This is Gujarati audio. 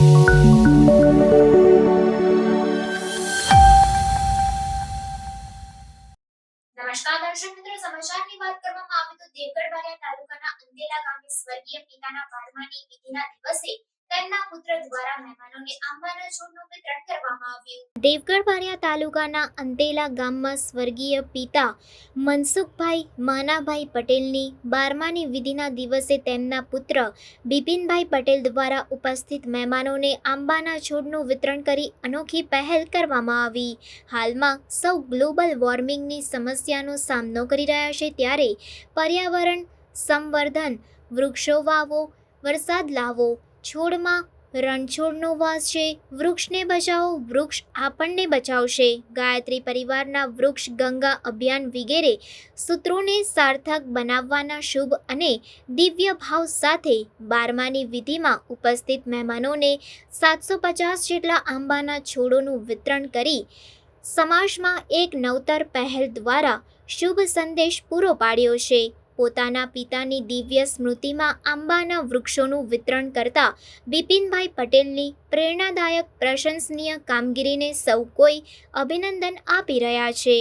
નમસ્કાર દર્શક મિત્રો, સમાચારની વાત કરવામાં આવે તો દેવગઢ બારિયા તાલુકાના અંદેલા ગામે સ્વર્ગીય પિતાના 12માની વિધિના દિવસે તેમના પુત્ર દ્વારા મહેમાનોને આંબાના છોડનું વિતરણ કરવામાં આવ્યું। દેવગઢ બારિયા તાલુકાના અંદેલા ગામમાં સ્વર્ગીય પિતા મનસુખભાઈ માનાભાઈ પટેલની 12માની વિધિના દિવસે તેમના પુત્ર બિપિનભાઈ પટેલ દ્વારા ઉપસ્થિત મહેમાનોને આંબાના છોડનું વિતરણ કરી અનોખી પહેલ કરવામાં આવી। હાલમાં સૌ ગ્લોબલ વોર્મિંગની સમસ્યાનો સામનો કરી રહ્યા છે, ત્યારે પર્યાવરણ સંવર્ધન, વૃક્ષો વાવો, વરસાદ લાવો, છોડમાં રણછોડનો વાસ છે, વૃક્ષને બચાવો, વૃક્ષ આપણને બચાવશે, ગાયત્રી પરિવારના વૃક્ષ ગંગા અભિયાન વગેરે સૂત્રોને સાર્થક બનાવવાના શુભ અને દિવ્ય ભાવ સાથે 12માની વિધિમાં ઉપસ્થિત મહેમાનોને 750 જેટલા આંબાના છોડોનું વિતરણ કરી સમાજમાં એક નવતર પહેલ દ્વારા શુભ સંદેશ પૂરો પાડ્યો છે। પોતાના પિતાની દિવ્ય સ્મૃતિમાં આંબાના વૃક્ષોનું વિતરણ કરતા બિપિનભાઈ પટેલની પ્રેરણાદાયક પ્રશંસનીય કામગીરીને સૌ કોઈ અભિનંદન આપી રહ્યા છે।